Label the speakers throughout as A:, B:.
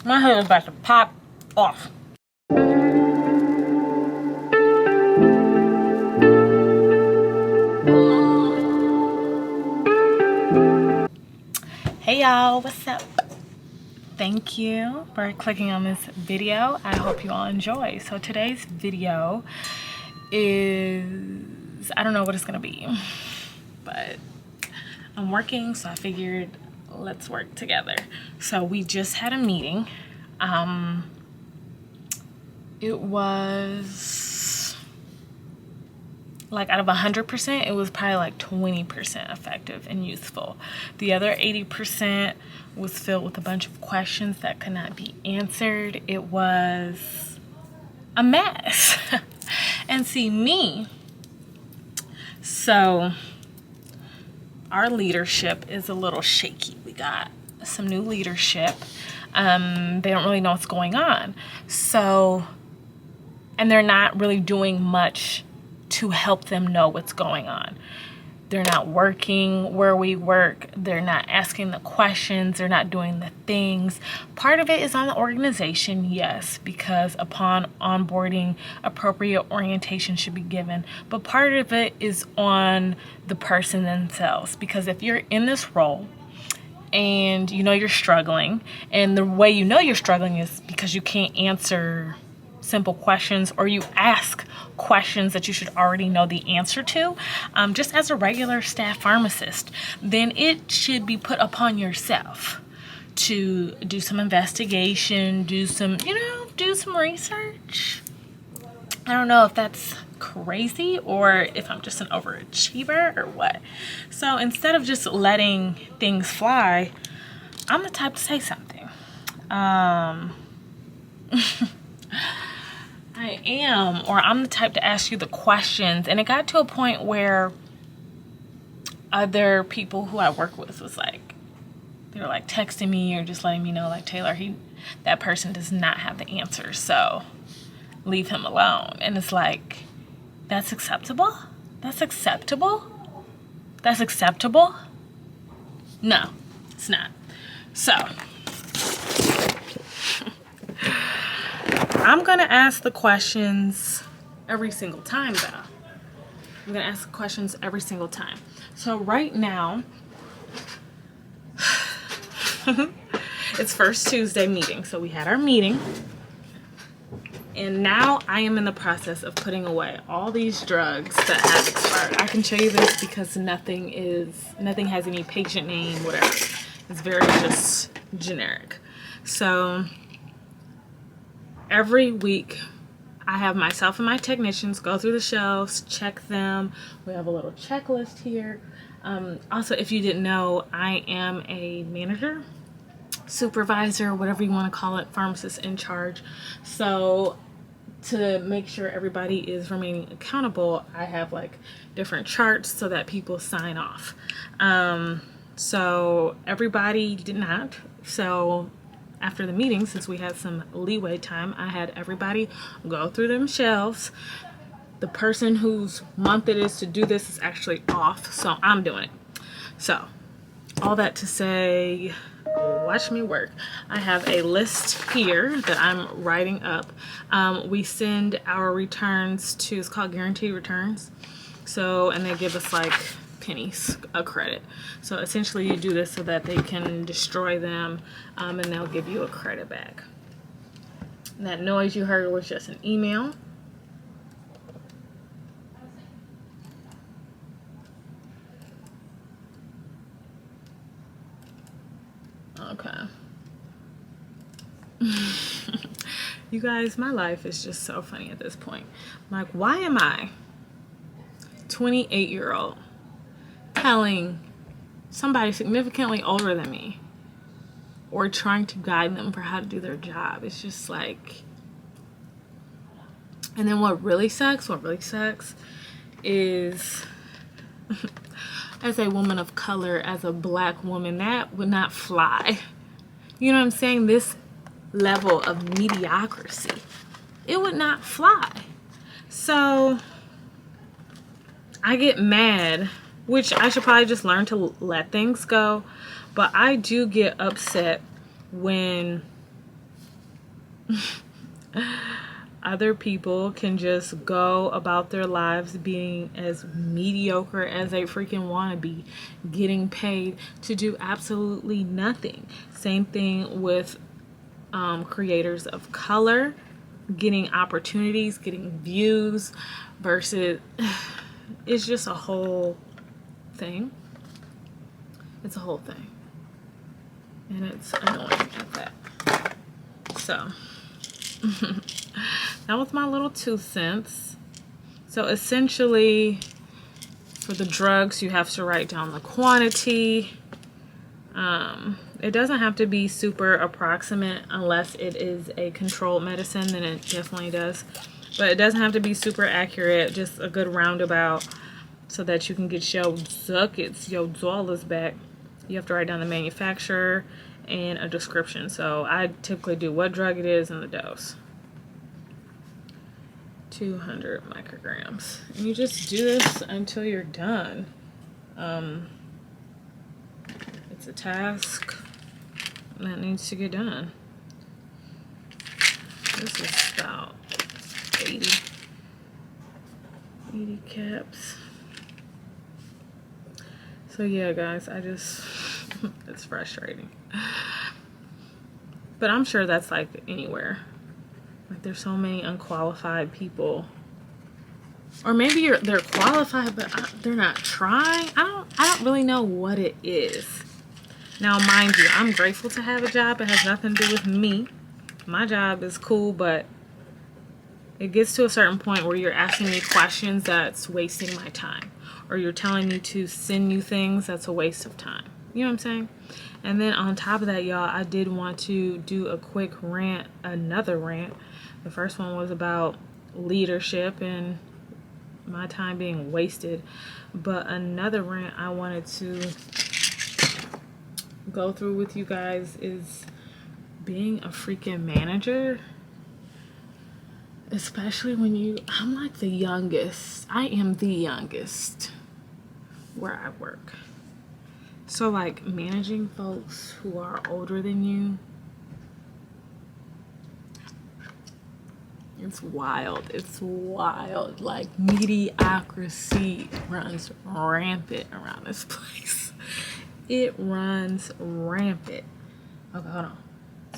A: My head is about to pop off. Hey y'all, what's up? Thank you for clicking on this video. I hope you all enjoy. So today's video is, I don't know what it's gonna be, but I'm working, so I figured let's work together. So we just had a meeting. It was like out of 100%, it was probably like 20% effective and useful. The other 80% was filled with a bunch of questions that could not be answered. It was a mess. And see me, so our leadership is a little shaky. We got some new leadership. They don't really know what's going on. So, and they're not really doing much to help them know what's going on. They're not working where we work. They're not asking the questions. They're not doing the things. Part of it is on the organization, yes, because upon onboarding, appropriate orientation should be given. But part of it is on the person themselves, because if you're in this role and you know you're struggling, and the way you know you're struggling is because you can't answer simple questions, or you ask questions that you should already know the answer to, just as a regular staff pharmacist, then it should be put upon yourself to do some investigation, do some research. I don't know if that's crazy or if I'm just an overachiever or what. So instead of just letting things fly, I'm the type to say something. I'm the type to ask you the questions. And it got to a point where other people who I work with was like, they were like texting me or just letting me know, like, Taylor, that person does not have the answer, so leave him alone. And it's like, that's acceptable? That's acceptable? That's acceptable? No, it's not. So I'm gonna ask the questions every single time though. I'm gonna ask questions every single time. So right now, it's first Tuesday meeting. So we had our meeting, and now I am in the process of putting away all these drugs that have expired. I can show you this because nothing has any patient name, whatever. It's very just generic. So every week I have myself and my technicians go through the shelves, check them. We have a little checklist here. Also, if you didn't know, I am a manager, supervisor, whatever you want to call it, pharmacist in charge. So to make sure everybody is remaining accountable, I have like different charts so that people sign off. So everybody did not. So after the meeting, since we had some leeway time, I had everybody go through them shelves. The person whose month it is to do this is actually off, so I'm doing it. So all that to say, watch me work. I have a list here that I'm writing up. We send our returns to, it's called guaranteed returns. So, and they give us like pennies a credit. So essentially you do this so that they can destroy them, and they'll give you a credit back. And that noise you heard was just an email. Okay. You guys, my life is just so funny at this point. I'm like, why am I 28-year-old telling somebody significantly older than me or trying to guide them for how to do their job? It's just like, and then what really sucks is as a woman of color, as a black woman, that would not fly. You know what I'm saying? This level of mediocrity, it would not fly. So I get mad, which I should probably just learn to let things go, but I do get upset when Other people can just go about their lives being as mediocre as they freaking want to be, getting paid to do absolutely nothing. Same thing with creators of color, getting opportunities, getting views, versus it's just a whole thing. It's a whole thing. And it's annoying at that. So that was my little 2 cents. So essentially, for the drugs, you have to write down the quantity. It doesn't have to be super approximate unless it is a controlled medicine, then it definitely does. But it doesn't have to be super accurate, just a good roundabout so that you can get your ducats, your dollars back. You have to write down the manufacturer and a description. So I typically do what drug it is and the dose. 200 micrograms. And you just do this until you're done. It's a task that needs to get done. This is about 80 caps. So yeah, guys, it's frustrating. But I'm sure that's like anywhere. Like there's so many unqualified people. Or maybe they're qualified, but they're not trying. I don't really know what it is. Now, mind you, I'm grateful to have a job. It has nothing to do with me. My job is cool, but it gets to a certain point where you're asking me questions that's wasting my time. Or you're telling me to send you things that's a waste of time. You know what I'm saying? And then on top of that, y'all, I did want to do a quick rant, another rant. The first one was about leadership and my time being wasted. But another rant I wanted to go through with you guys is being a freaking manager. Especially when I'm like the youngest. I am the youngest where I work. So like managing folks who are older than you, it's wild. It's wild. Like mediocrity runs rampant around this place. It runs rampant. Okay, hold on.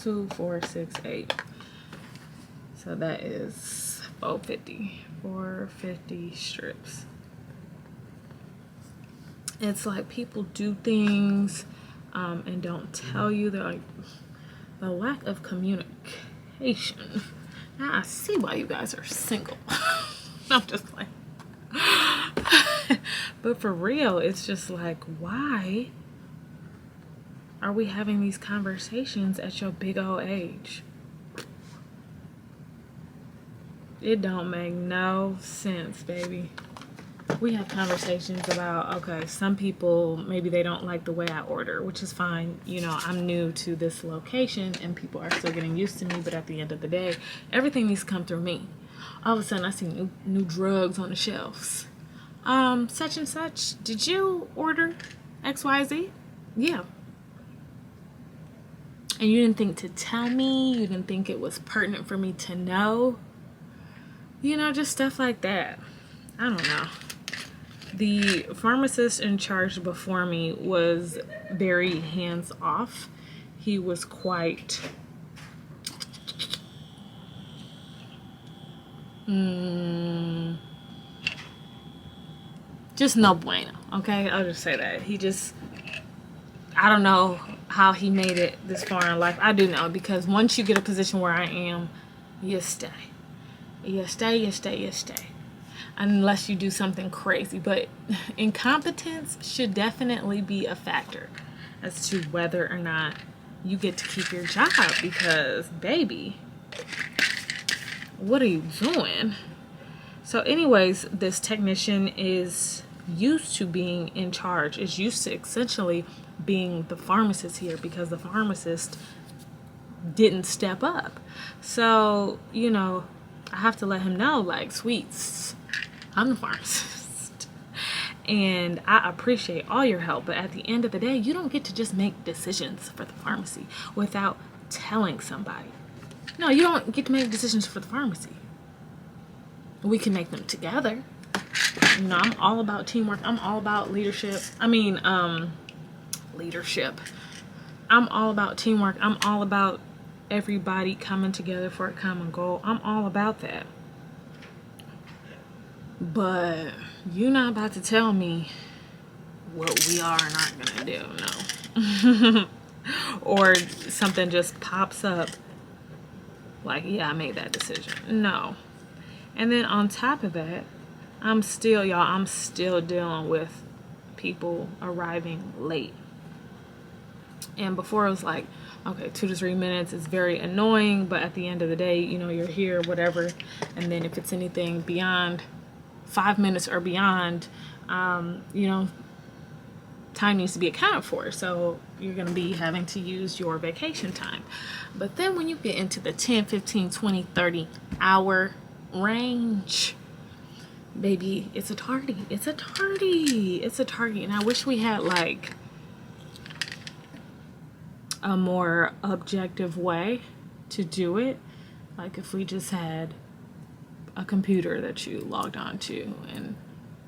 A: 2, 4, 6, 8. So that is 450. 450 strips. It's like people do things and don't tell you. They're like, the lack of communication. Now I see why you guys are single. I'm just like, but for real, it's just like, why are we having these conversations at your big old age? It don't make no sense, baby. We have conversations about, okay, some people, maybe they don't like the way I order, which is fine. You know, I'm new to this location and people are still getting used to me, but at the end of the day, everything needs to come through me. All of a sudden, I see new drugs on the shelves. Such and such, did you order XYZ? Yeah. And you didn't think to tell me? You didn't think it was pertinent for me to know? You know, just stuff like that. I don't know. The pharmacist in charge before me was very hands-off. He was quite just no bueno, okay? I'll just say that. I don't know how he made it this far in life. I do know, because once you get a position where I am, you stay. You stay. Unless you do something crazy. But incompetence should definitely be a factor as to whether or not you get to keep your job, because baby, what are you doing? So anyways, this technician is used to being in charge, is used to essentially being the pharmacist here, because the pharmacist didn't step up. So, you know, I have to let him know, like, sweets, I'm the pharmacist and I appreciate all your help, but at the end of the day, you don't get to just make decisions for the pharmacy without telling somebody. No, you don't get to make decisions for the pharmacy. We can make them together. You know, I'm all about teamwork. I'm all about leadership. Leadership. I'm all about teamwork. I'm all about everybody coming together for a common goal. I'm all about that. But you're not about to tell me what we are and aren't gonna do, no. Or something just pops up like, yeah, I made that decision. No. And then on top of that, I'm still dealing with people arriving late. And before it was like, okay, 2 to 3 minutes is very annoying, but at the end of the day, you know, you're here, whatever. And then if it's anything beyond 5 minutes or beyond, you know, time needs to be accounted for. So you're going to be having to use your vacation time. But then when you get into the 10, 15, 20, 30 hour range, baby, it's a tardy. It's a tardy. It's a tardy. And I wish we had like a more objective way to do it. Like if we just had a computer that you logged on to and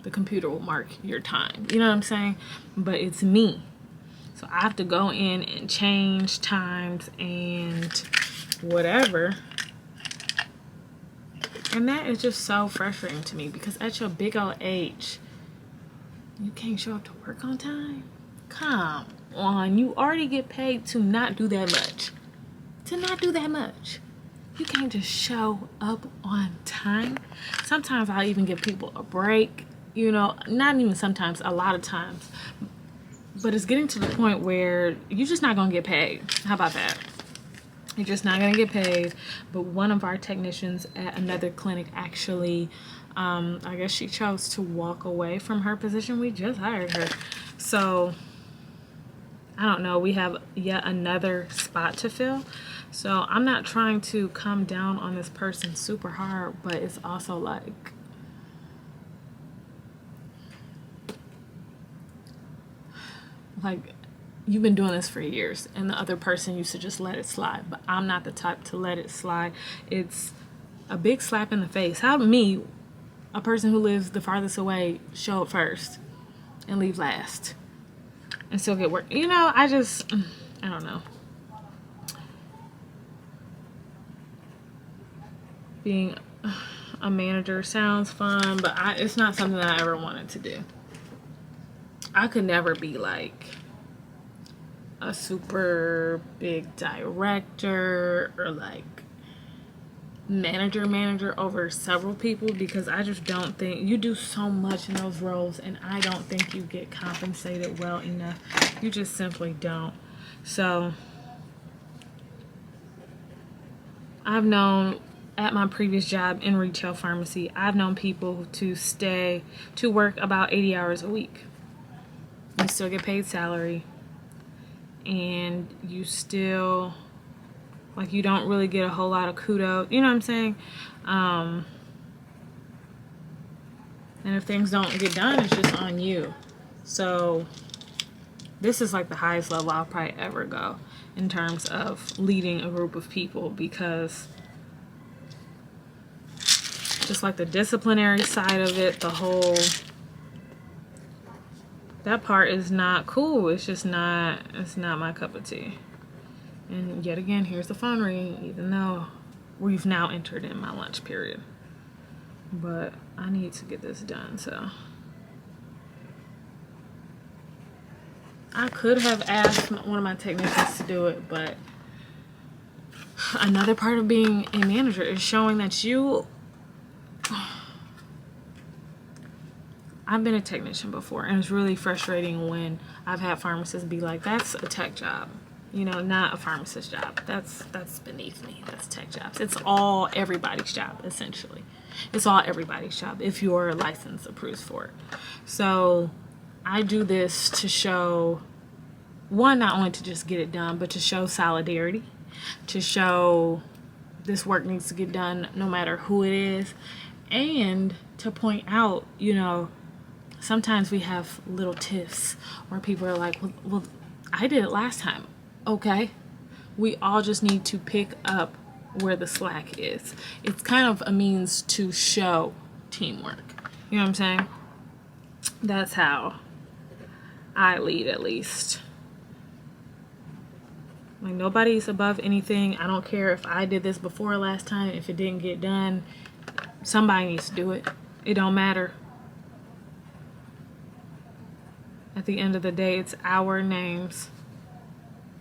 A: the computer will mark your time. You know what I'm saying? But it's me. So I have to go in and change times and whatever. And that is just so frustrating to me because at your big old age, you can't show up to work on time? Come on. You already get paid to not do that much. To not do that much. You can't just show up on time. Sometimes I'll even give people a break. You know, not even sometimes, a lot of times. But it's getting to the point where you're just not going to get paid. How about that? You're just not going to get paid. But one of our technicians at another clinic actually, I guess she chose to walk away from her position. We just hired her. So, I don't know. We have yet another spot to fill. So, I'm not trying to come down on this person super hard. But it's also like, you've been doing this for years and the other person used to just let it slide, but I'm not the type to let it slide. It's a big slap in the face. How me, a person who lives the farthest away, show up first and leave last and still get work? You know, I don't know. Being a manager sounds fun, but it's not something that I ever wanted to do. I could never be like a super big director or like manager over several people, because I just don't think you do so much in those roles and I don't think you get compensated well enough. You just simply don't. So I've known at my previous job in retail pharmacy, I've known people to work about 80 hours a week. You still get paid salary, and you still, like, you don't really get a whole lot of kudos. You know what I'm saying? And if things don't get done, it's just on you. So this is like the highest level I'll probably ever go in terms of leading a group of people, because just like the disciplinary side of it, that part is not cool. It's just not, it's not my cup of tea. And yet again, here's the phone ring, even though we've now entered in my lunch period. But I need to get this done, so. I could have asked one of my technicians to do it, but another part of being a manager is showing that I've been a technician before, and it's really frustrating when I've had pharmacists be like, that's a tech job, you know, not a pharmacist job. That's beneath me. That's tech jobs. It's all everybody's job, essentially. It's all everybody's job if your license approves for it. So I do this to show, one, not only to just get it done, but to show solidarity, to show this work needs to get done no matter who it is, and to point out, you know, sometimes we have little tiffs where people are like, well, I did it last time. Okay. We all just need to pick up where the slack is. It's kind of a means to show teamwork. You know what I'm saying? That's how I lead, at least. Like, nobody's above anything. I don't care if I did this before last time. If it didn't get done, somebody needs to do it. It don't matter. At the end of the day, it's our names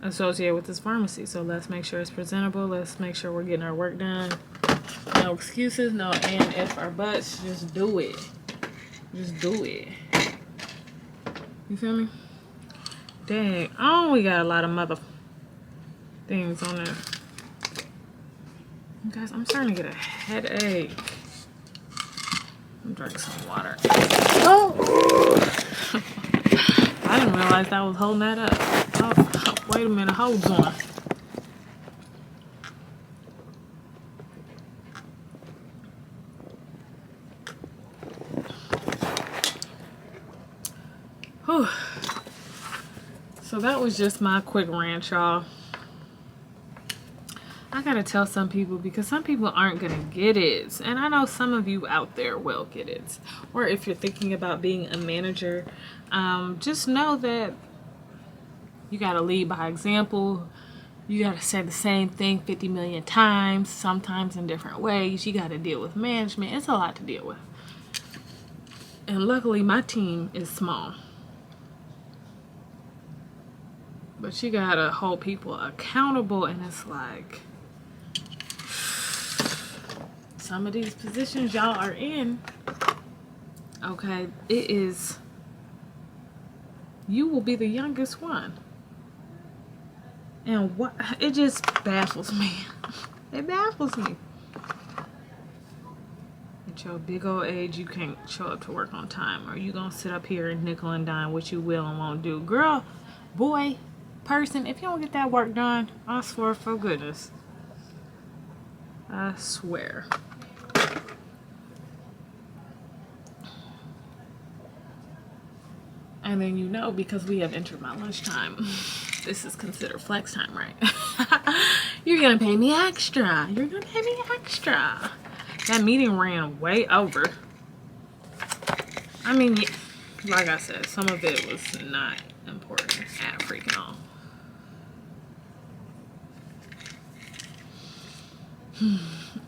A: associated with this pharmacy. So let's make sure it's presentable. Let's make sure we're getting our work done. No excuses, no and if our butts. Just do it. Just do it. You feel me? Dang. Oh, we got a lot of mother things on there. Guys, I'm starting to get a headache. I'm drinking some water. Oh! I didn't realize I was holding that up. Oh, wait a minute. Hold on. Whew. So that was just my quick rant, y'all. I gotta tell some people, because some people aren't gonna get it, and I know some of you out there will get it. Or if you're thinking about being a manager, just know that you gotta lead by example. You gotta say the same thing 50 million times, sometimes in different ways. You gotta deal with management. It's a lot to deal with, and luckily my team is small. But you gotta hold people accountable, and it's like, some of these positions y'all are in, okay, it is, you will be the youngest one. And what, it just baffles me. It baffles me. At your big old age, you can't show up to work on time, or you gonna sit up here and nickel and dime what you will and won't do. Girl, boy, person, if you don't get that work done, I swear for goodness, I swear. And then, you know, because we have entered my lunchtime, this is considered flex time, right? You're gonna pay me extra. You're gonna pay me extra. That meeting ran way over. I mean, like I said, some of it was not important at freaking all.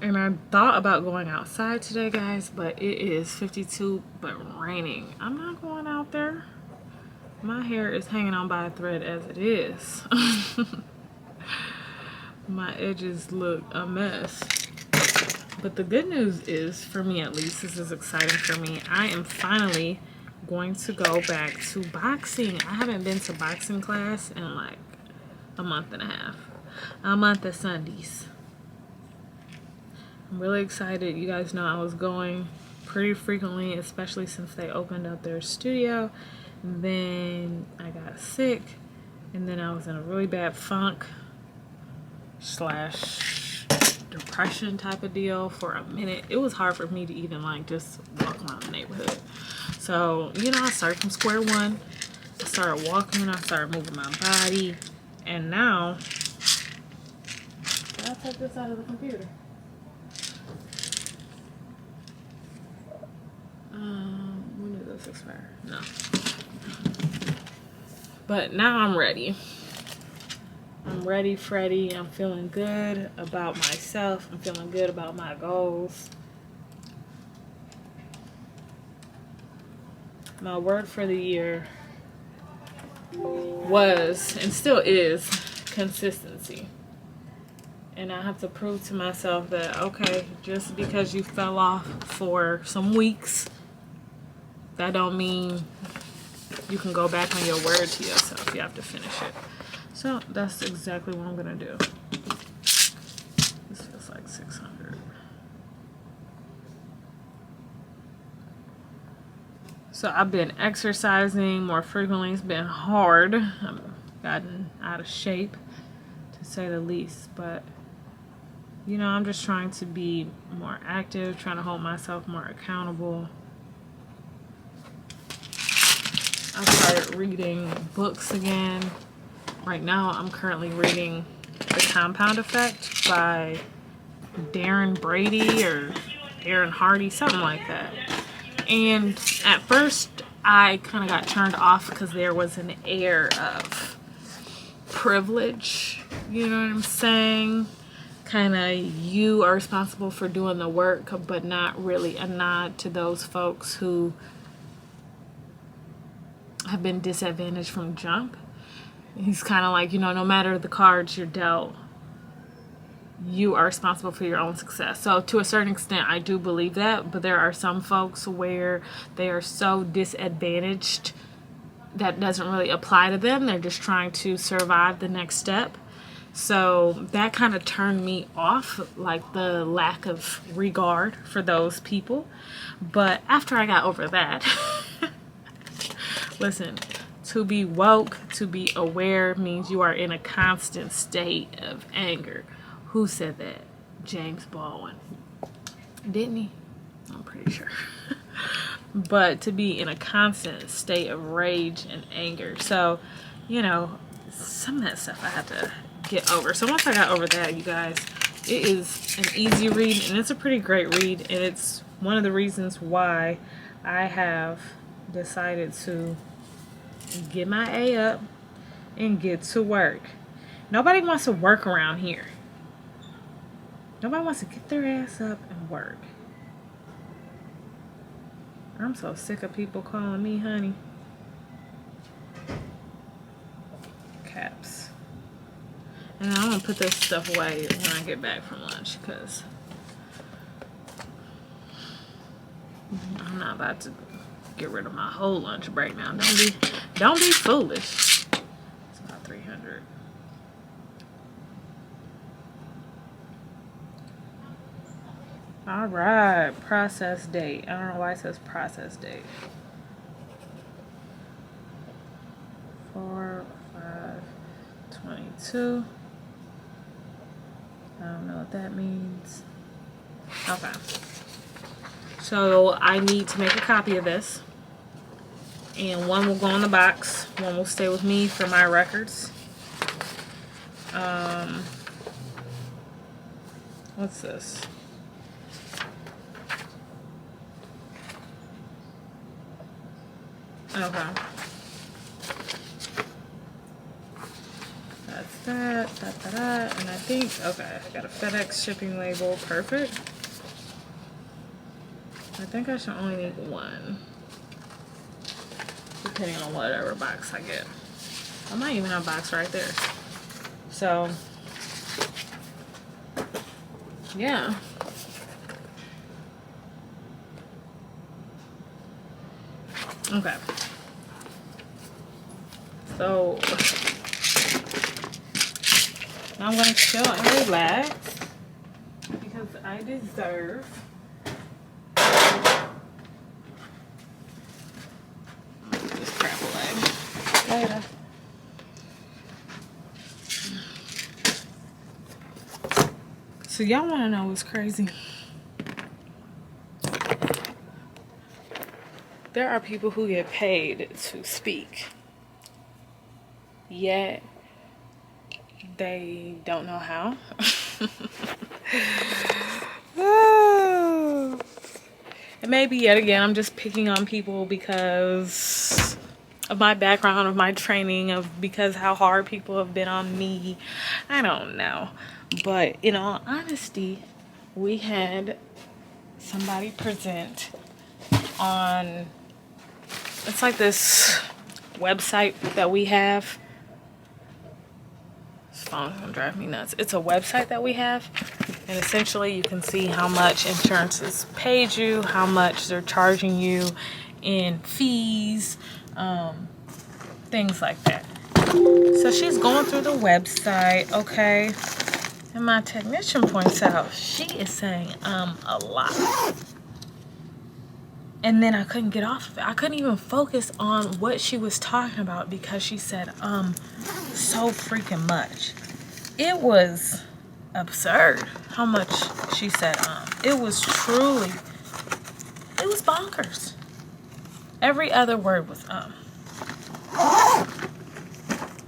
A: And I thought about going outside today, guys, but it is 52 but raining. I'm not going out there. My hair is hanging on by a thread as it is. My edges look a mess. But the good news is, for me at least, this is exciting for me, I am finally going to go back to boxing. I haven't been to boxing class in like a month and a half. A month of Sundays. I'm really excited. You guys know I was going pretty frequently, especially since they opened up their studio. Then I got sick, and then I was in a really bad funk / depression type of deal for a minute. It was hard for me to even like just walk around the neighborhood. So, you know, I started from square one. I started walking, I started moving my body, and now I'll take this out of the computer. When did this expire? No. But now I'm ready. I'm ready, Freddy. I'm feeling good about myself. I'm feeling good about my goals. My word for the year was, and still is, consistency. And I have to prove to myself that, okay, just because you fell off for some weeks, that don't mean you can go back on your word to yourself. You have to finish it. So that's exactly what I'm gonna do. This feels like 600. So I've been exercising more frequently. It's been hard. I've gotten out of shape, to say the least. But, you know, I'm just trying to be more active, trying to hold myself more accountable. I started reading books again. Right now, I'm currently reading The Compound Effect by Darren Brady or Darren Hardy, something like that. And at first I kind of got turned off because there was an air of privilege, you know what I'm saying? Kind of, you are responsible for doing the work, but not really a nod to those folks who have been disadvantaged from jump. He's kind of like, you know, no matter the cards you're dealt, you are responsible for your own success. So to a certain extent, I do believe that, but there are some folks where they are so disadvantaged that doesn't really apply to them. They're just trying to survive the next step. So that kind of turned me off, like the lack of regard for those people. But after I got over that, listen, to be woke, to be aware means you are in a constant state of anger. Who said that? James Baldwin. Didn't he? I'm pretty sure. But to be in a constant state of rage and anger. So, you know, some of that stuff I had to get over. So once I got over that, you guys, it is an easy read, and it's a pretty great read, and it's one of the reasons why I have decided to get my A up and get to work. Nobody wants to work around here. Nobody wants to get their ass up and work. I'm so sick of people calling me honey. Caps. And I'm gonna put this stuff away when I get back from lunch, because I'm not about to get rid of my whole lunch break now. Don't be foolish. It's about 300. All right, process date. I don't know why it says process date. 4/5/22. I don't know what that means. Okay. So I need to make a copy of this. And one will go in the box. One will stay with me for my records. What's this? Okay. That's that. And I think, okay, I got a FedEx shipping label. Perfect. I think I should only need one, depending on whatever box I get. I might even have a box right there. So, yeah. Okay. So, now I'm going to chill and relax because I deserve this crap away later. So y'all want to know what's crazy? There are people who get paid to speak, yet they don't know how. And maybe yet again I'm just picking on people because of my background, of my training, because how hard people have been on me. I don't know. But in all honesty, we had somebody present on, it's like this website that we have. This phone's gonna drive me nuts. It's a website that we have, and essentially you can see how much insurance has paid you, how much they're charging you in fees, things like that. So she's going through the website, okay, and my technician points out she is saying a lot. And then I couldn't get off of it. I couldn't even focus on what she was talking about because she said so freaking much. It was absurd how much she said It was truly, it was bonkers. Every other word was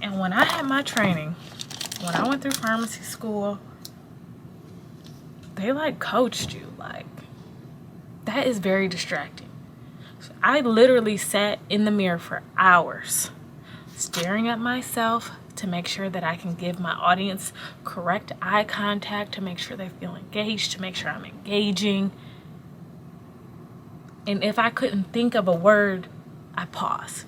A: And when I had my training, when I went through pharmacy school, they like coached you. Like, that is very distracting. So I literally sat in the mirror for hours staring at myself to make sure that I can give my audience correct eye contact, to make sure they feel engaged, to make sure I'm engaging. And if I couldn't think of a word, I pause.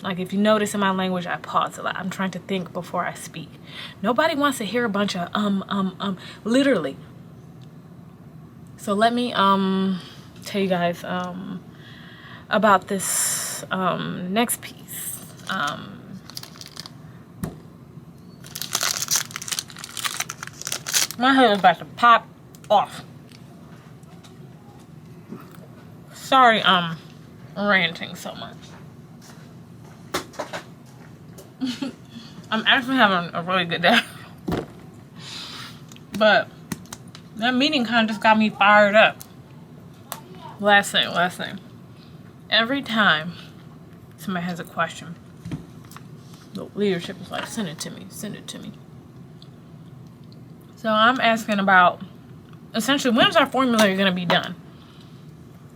A: Like, if you notice in my language, I pause a lot. I'm trying to think before I speak. Nobody wants to hear a bunch of literally. So let me tell you guys about this next piece. My head is about to pop off. Sorry, I'm ranting so much. I'm actually having a really good day. But that meeting kind of just got me fired up. Last thing. Every time somebody has a question, the leadership is like, send it to me. So I'm asking about, essentially, when is our formulary going to be done?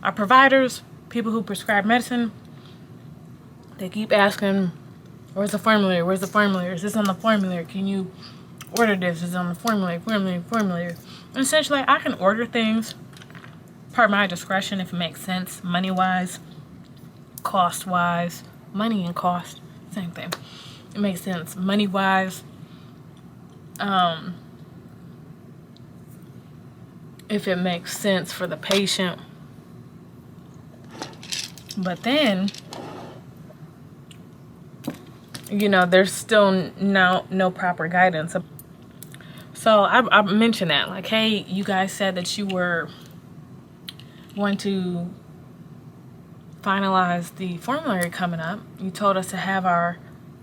A: Our providers, people who prescribe medicine, they keep asking, where's the formulary? Where's the formulary? Is this on the formulary? Can you order this? Is it on the formulary? And essentially, I can order things per my discretion if it makes sense, money-wise, cost-wise. Money and cost, same thing. It makes sense money-wise. If it makes sense for the patient. But then, you know, there's still no proper guidance. So I mentioned that, like, hey, you guys said that you were going to finalize the formulary coming up. You told us to have our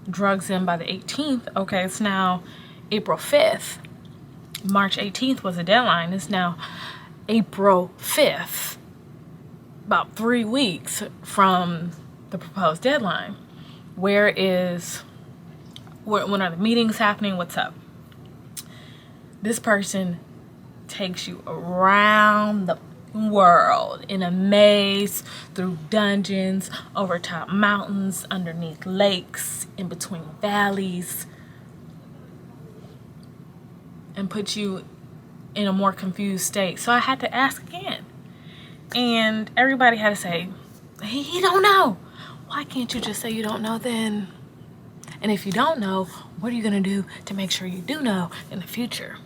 A: drugs in by the 18th. Okay, it's now April 5th. March 18th was the deadline. It's now April 5th. About 3 weeks from the proposed deadline. When are the meetings happening? What's up? This person takes you around the world in a maze, through dungeons, over top mountains, underneath lakes, in between valleys, and put you in a more confused state. So I had to ask again. And everybody had to say, he don't know. Why can't you just say you don't know then? And if you don't know, what are you going to do to make sure you do know in the future?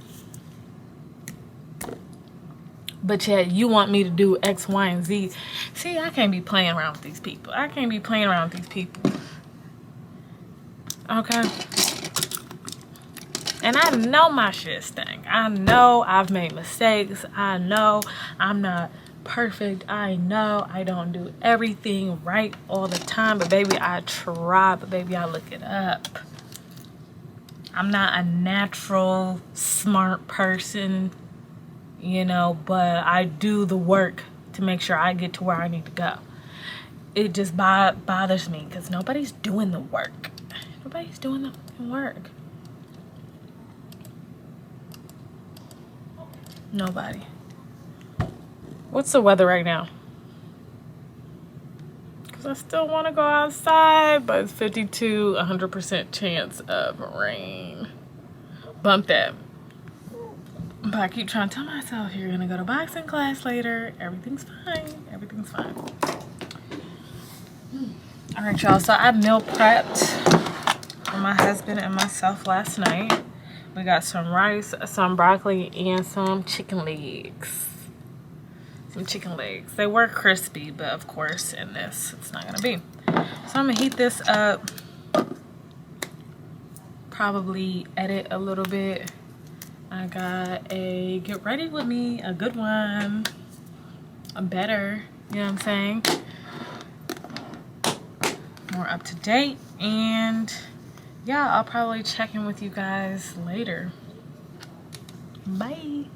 A: But yet you want me to do X, Y, and Z. See, I can't be playing around with these people. Okay? And I know my shit stink. I know I've made mistakes. I know I'm not perfect. I know I don't do everything right all the time. But baby, I try. But baby, I look it up. I'm not a natural smart person, you know, but I do the work to make sure I get to where I need to go. It just bothers me because nobody's doing the work. Nobody's doing the work. Nobody. What's the weather right now? Because I still want to go outside, but it's 52, 100% chance of rain. Bump that. But I keep trying to tell myself, you're going to go to boxing class later. Everything's fine. All right, y'all. So I meal prepped for my husband and myself last night. We got some rice, some broccoli, and some chicken legs. They were crispy, but of course in this it's not gonna be. So I'm gonna heat this up, probably edit a little bit. I got a get ready with me, a good one, a better, you know what I'm saying, more up to date. And yeah, I'll probably check in with you guys later. Bye.